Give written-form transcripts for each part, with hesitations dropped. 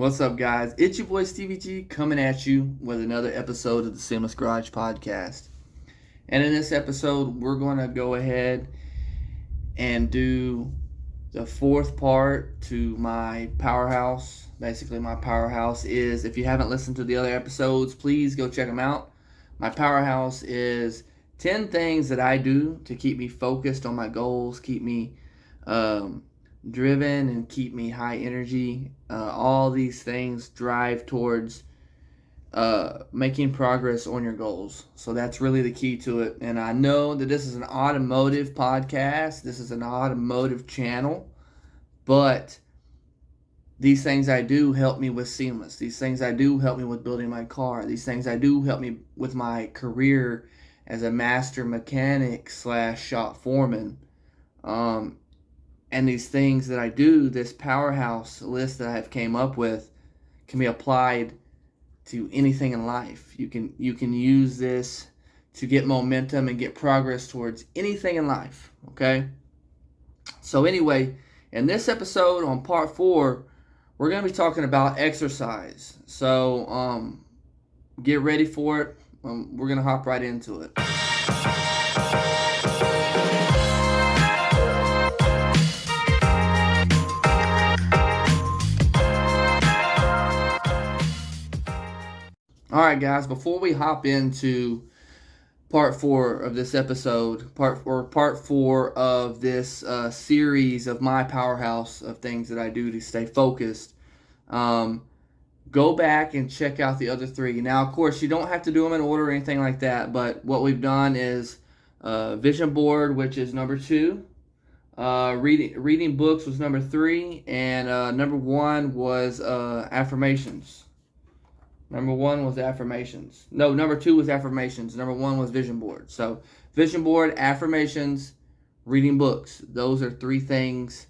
What's up, guys? It's your boy Stevie G coming at you with another episode of the Seamless Garage Podcast. And in this episode, we're going to go ahead and do the fourth part to my PowerHouse. Basically, my PowerHouse is, if you haven't listened to the other episodes, please go check them out. My PowerHouse is 10 things that I do to keep me focused on my goals, keep me driven, and keep me high energy. All these things drive towards making progress on your goals. So that's really the key to it. And I know that this is an automotive podcast. This is an automotive channel. But these things I do help me with Seamless. These things I do help me with building my car. These things I do help me with my career as a master mechanic / shop foreman. And these things that I do, this PowerHouse list that I've came up with, can be applied to anything in life. You can use this to get momentum and get progress towards anything in life. Okay. So anyway, in this episode on part 4, we're going to be talking about exercise. So get ready for it. We're going to hop right into it. All right, guys, before we hop into part 4 of this episode, part 4 of this series of my PowerHouse of things that I do to stay focused, go back and check out the other 3. Now, of course, you don't have to do them in order or anything like that, but what we've done is vision board, which is number 2. Reading books was number 3, and number 1 was affirmations. Number 1 was affirmations. No, number 2 was affirmations. Number 1 was vision board. So vision board, affirmations, reading books. Those are 3 things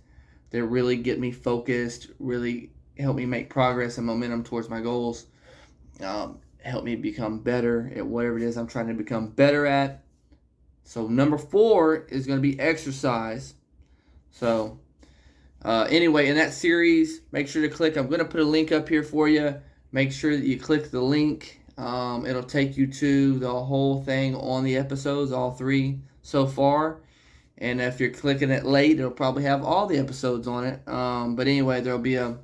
that really get me focused, really help me make progress and momentum towards my goals, help me become better at whatever it is I'm trying to become better at. So number 4 is going to be exercise. So anyway, in that series, make sure to click. I'm going to put a link up here for you. Make sure that you click the link. It'll take you to the whole thing on the episodes, all 3 so far. And if you're clicking it late, it'll probably have all the episodes on it. But anyway, there'll be a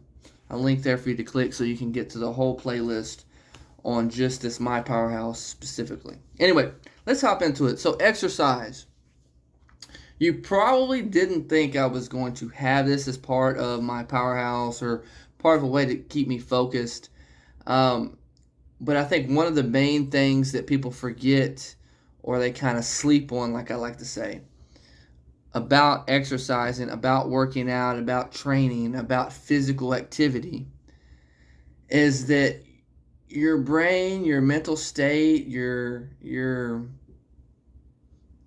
link there for you to click so you can get to the whole playlist on just this My PowerHouse specifically. Anyway, let's hop into it. So exercise. You probably didn't think I was going to have this as part of my PowerHouse or part of a way to keep me focused. But I think one of the main things that people forget or they kind of sleep on, like I like to say, about exercising, about working out, about training, about physical activity, is that your brain, your mental state, your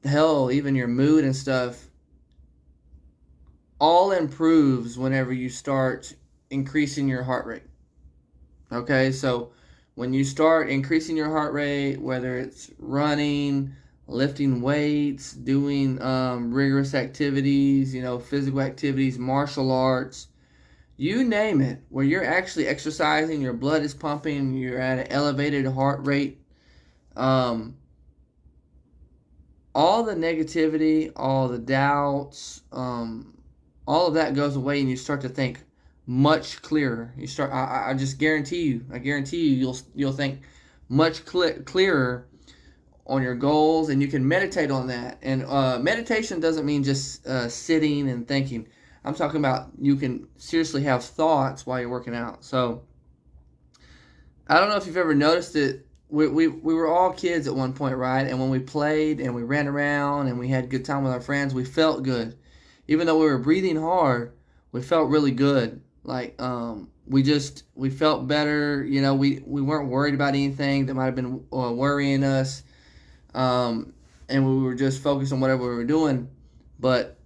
hell, even your mood and stuff, all improves whenever you start increasing your heart rate. Okay, so when you start increasing your heart rate, whether it's running, lifting weights, doing rigorous activities, physical activities, martial arts, you name it, where you're actually exercising, your blood is pumping, you're at an elevated heart rate, all the negativity, all the doubts, all of that goes away, and you start to think much clearer. You start. I just guarantee you, you'll think much clearer on your goals, and you can meditate on that. And meditation doesn't mean just sitting and thinking. I'm talking about you can seriously have thoughts while you're working out. So I don't know if you've ever noticed it. We were all kids at one point, right? And when we played and we ran around and we had a good time with our friends, we felt good. Even though we were breathing hard, we felt really good. Like we felt better. We weren't worried about anything that might have been worrying us, and we were just focused on whatever we were doing. But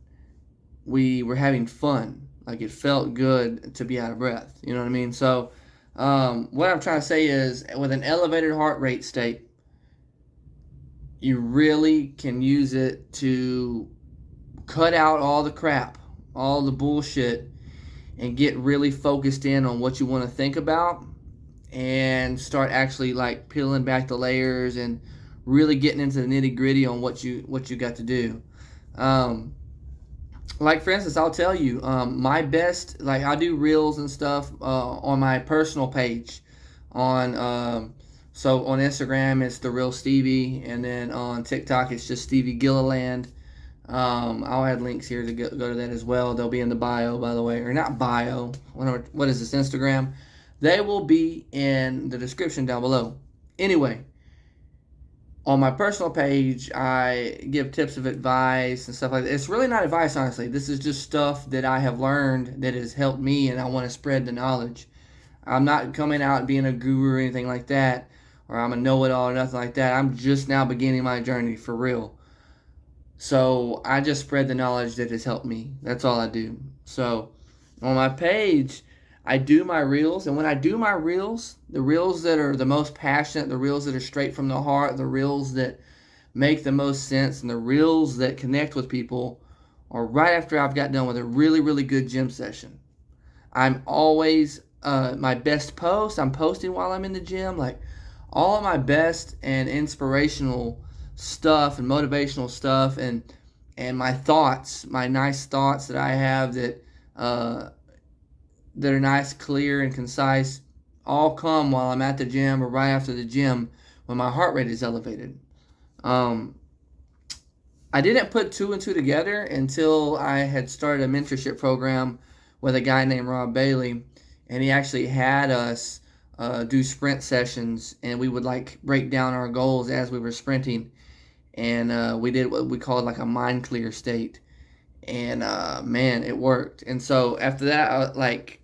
we were having fun. Like it felt good to be out of breath. You know what I mean? So what I'm trying to say is, with an elevated heart rate state, you really can use it to cut out all the crap, all the bullshit, and get really focused in on what you want to think about, and start actually like peeling back the layers and really getting into the nitty gritty on what you got to do. Um, like for instance, I'll tell you, my best, like I do reels and stuff on my personal page on so on Instagram it's the real Stevie, and then on TikTok it's just Stevie Gilliland. I'll add links here to go to that as well. They'll be in the bio, by the way, or not bio. What is this, Instagram? They will be in the description down below. Anyway, on my personal page, I give tips of advice and stuff like that. It's really not advice, honestly. This is just stuff that I have learned that has helped me, and I want to spread the knowledge. I'm not coming out being a guru or anything like that, or I'm a know-it-all or nothing like that. I'm just now beginning my journey for real. So I just spread the knowledge that has helped me. That's all I do. So on my page, I do my reels, and when I do my reels, the reels that are the most passionate, the reels that are straight from the heart, the reels that make the most sense, and the reels that connect with people are right after I've got done with a really, really good gym session. I'm always, my best post, I'm posting while I'm in the gym, like all of my best and inspirational stuff and motivational stuff, and my thoughts, my nice thoughts that I have that are nice, clear, and concise, all come while I'm at the gym or right after the gym when my heart rate is elevated. I didn't put two and two together until I had started a mentorship program with a guy named Rob Bailey, and he actually had us do sprint sessions, and we would like break down our goals as we were sprinting, and we did what we called like a mind clear state. And man, it worked. And so after that,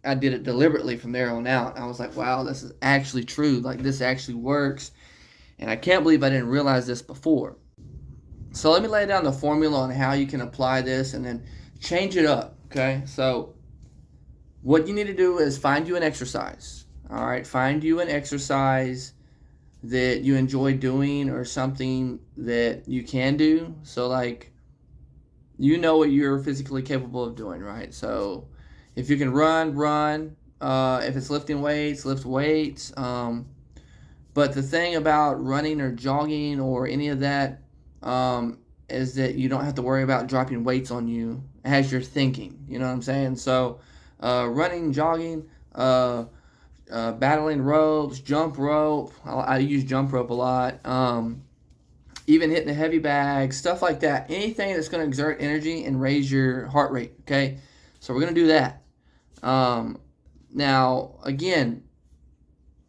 I did it deliberately from there on out. I was like, wow, this is actually true. Like, this actually works, and I can't believe I didn't realize this before. So let me lay down the formula on how you can apply this and then change it up. Okay, so what you need to do is find you an exercise. All right, find you an exercise that you enjoy doing, or something that you can do. So like, you know what you're physically capable of doing, right? So if you can run, run. If it's lifting weights, lift weights. But the thing about running or jogging or any of that is that you don't have to worry about dropping weights on you as you're thinking. You know what I'm saying? So running, jogging, battling ropes, jump rope. I use jump rope a lot. Even hitting a heavy bag, stuff like that. Anything that's going to exert energy and raise your heart rate, okay? So we're going to do that. Now, again,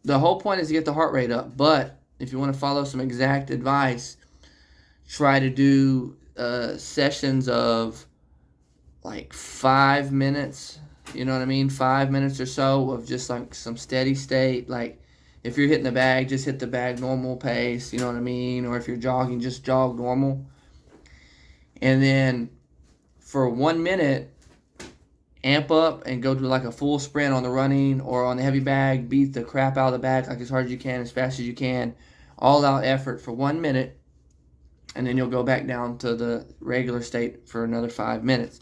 the whole point is to get the heart rate up, but if you want to follow some exact advice, try to do sessions of like 5 minutes, you know what I mean? 5 minutes or so of just like some steady state, like if you're hitting the bag, just hit the bag normal pace, you know what I mean? Or if you're jogging, just jog normal. And then for 1 minute, amp up and go to like a full sprint on the running or on the heavy bag. Beat the crap out of the bag like as hard as you can, as fast as you can. All out effort for 1 minute. And then you'll go back down to the regular state for another 5 minutes.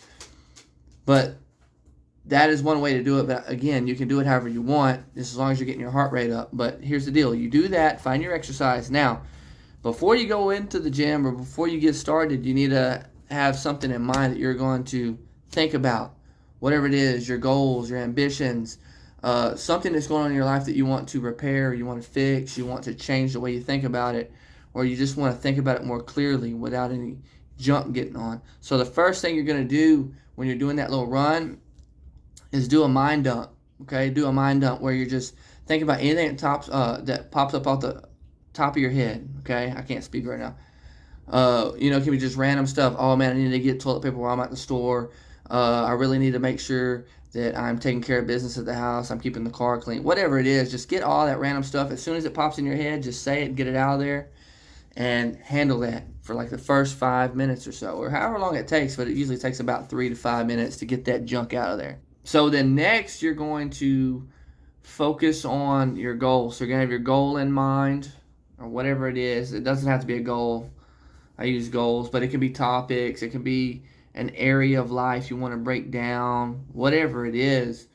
But that is one way to do it, but again, you can do it however you want, just as long as you're getting your heart rate up. But here's the deal. You do that, find your exercise. Now, before you go into the gym or before you get started, you need to have something in mind that you're going to think about. Whatever it is, your goals, your ambitions, something that's going on in your life that you want to repair, you want to fix, you want to change the way you think about it, or you just want to think about it more clearly without any junk getting on. So the first thing you're going to do when you're doing that little run is do a mind dump. Okay, do a mind dump where you're just thinking about anything that pops up off the top of your head. Okay, I can't speak right now. It can be just random stuff. Oh man, I need to get toilet paper while I'm at the store. I really need to make sure that I'm taking care of business at the house. I'm keeping the car clean. Whatever it is, just get all that random stuff. As soon as it pops in your head, just say it, get it out of there, and handle that for like the first 5 minutes or so, or however long it takes, but it usually takes about 3 to 5 minutes to get that junk out of there. So then next, you're going to focus on your goal. So you're going to have your goal in mind, or whatever it is. It doesn't have to be a goal. I use goals, but it can be topics. It can be an area of life you want to break down, whatever it is.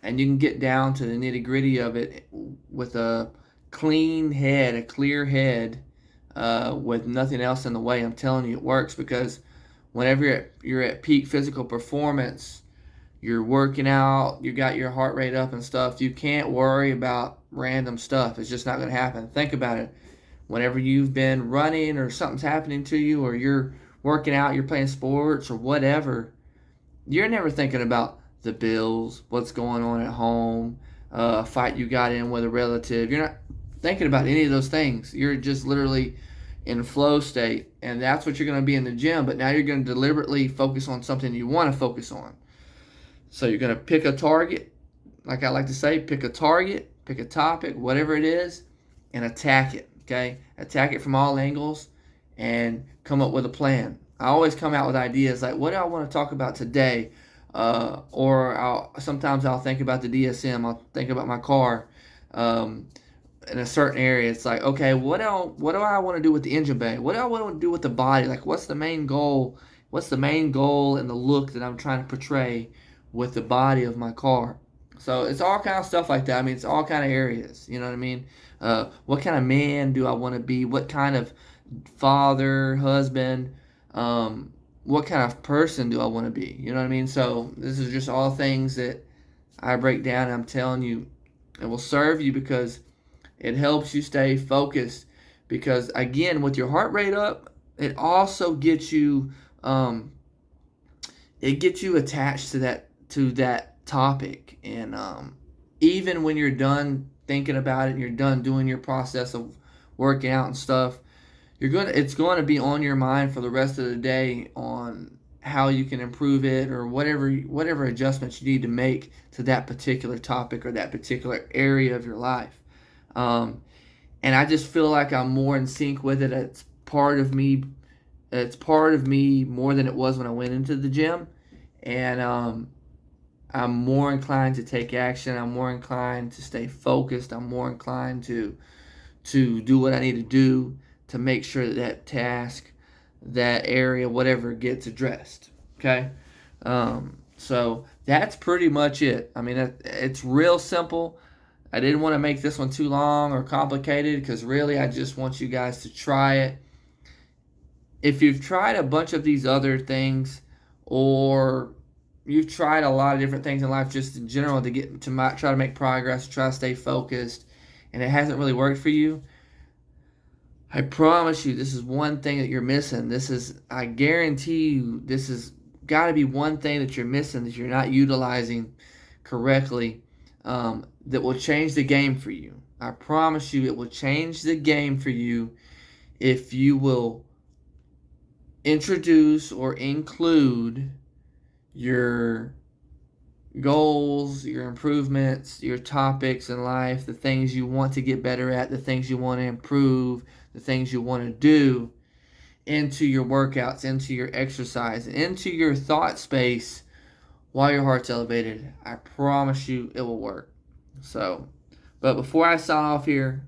and you can get down to the nitty gritty of it with a clean head, a clear head, with nothing else in the way. I'm telling you, it works, because whenever you're at peak physical performance, you're working out, you got your heart rate up and stuff, you can't worry about random stuff. It's just not going to happen. Think about it. Whenever you've been running or something's happening to you, or you're working out, you're playing sports or whatever, you're never thinking about the bills, what's going on at home, a fight you got in with a relative. You're not thinking about any of those things. You're just literally in flow state, and that's what you're going to be in the gym. But now you're going to deliberately focus on something you want to focus on. So you're going to pick a target, like I like to say, pick a target, pick a topic, whatever it is, and attack it, okay? Attack it from all angles and come up with a plan. I always come out with ideas like, what do I want to talk about today? Or sometimes I'll think about the DSM. I'll think about my car in a certain area. It's like, okay, what do I want to do with the engine bay? What do I want to do with the body? Like, what's the main goal? What's the main goal and the look that I'm trying to portray with the body of my car? So it's all kind of stuff like that. I mean, it's all kind of areas. You know what I mean? What kind of man do I want to be? What kind of father, husband, what kind of person do I want to be? You know what I mean? So this is just all things that I break down, and I'm telling you, it will serve you, because it helps you stay focused. Because again, with your heart rate up, it also gets you attached to that topic. And even when you're done thinking about it, and you're done doing your process of working out and stuff, it's going to be on your mind for the rest of the day on how you can improve it, or whatever adjustments you need to make to that particular topic or that particular area of your life. And I just feel like I'm more in sync with it. It's part of me. It's part of me more than it was when I went into the gym. And I'm more inclined to take action. I'm more inclined to stay focused. I'm more inclined to do what I need to do to make sure that task, that area, whatever, gets addressed. Okay? So that's pretty much it. I mean, it's real simple. I didn't want to make this one too long or complicated, because really I just want you guys to try it. If you've tried a bunch of these other things, or you've tried a lot of different things in life just in general try to make progress, try to stay focused, and it hasn't really worked for you, I promise you, this is one thing that you're missing. I guarantee you, this has got to be one thing that you're missing, that you're not utilizing correctly, that will change the game for you. I promise you, it will change the game for you if you will introduce or include your goals, your improvements, your topics in life, the things you want to get better at, the things you want to improve, the things you want to do, into your workouts, into your exercise, into your thought space while your heart's elevated. I promise you it will work. So, but before I sign off here,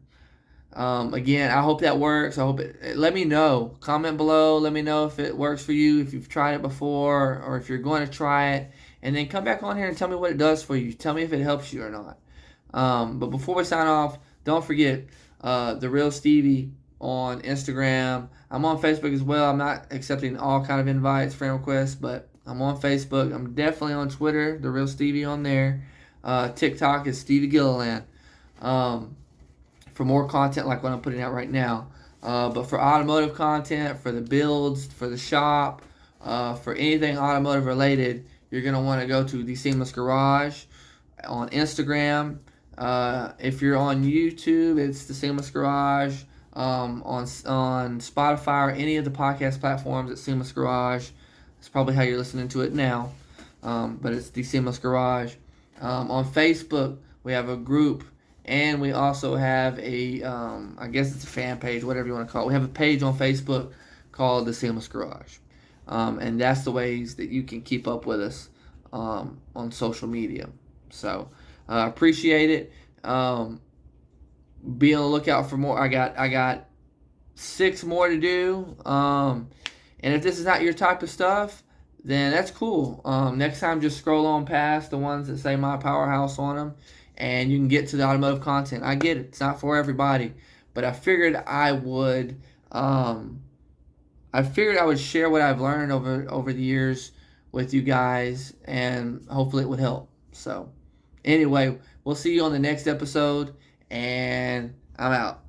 again, I hope that works. I hope let me know. Comment below. Let me know if it works for you, if you've tried it before, or if you're going to try it. And then come back on here and tell me what it does for you. Tell me if it helps you or not. But before we sign off, don't forget The Real Stevie on Instagram. I'm on Facebook as well. I'm not accepting all kind of invites, friend requests, but I'm on Facebook. I'm definitely on Twitter, The Real Stevie on there. TikTok is Stevie Gilliland. For more content like what I'm putting out right now. But for automotive content, for the builds, for the shop, for anything automotive related, you're going to want to go to The Seamless Garage on Instagram. If you're on YouTube, it's The Seamless Garage. On Spotify or any of the podcast platforms, it's Seamless Garage. That's probably how you're listening to it now. But it's The Seamless Garage. On Facebook, we have a group, and we also have I guess it's a fan page, whatever you want to call it. We have a page on Facebook called The Seamless Garage. And that's the ways that you can keep up with us on social media. So, appreciate it. Be on the lookout for more. I got 6 more to do. And if this is not your type of stuff, then that's cool. Next time, just scroll on past the ones that say My Powerhouse on them, and you can get to the automotive content. I get it; it's not for everybody, but I figured I would. I figured I would share what I've learned over the years with you guys, and hopefully it would help. So, anyway, we'll see you on the next episode, and I'm out.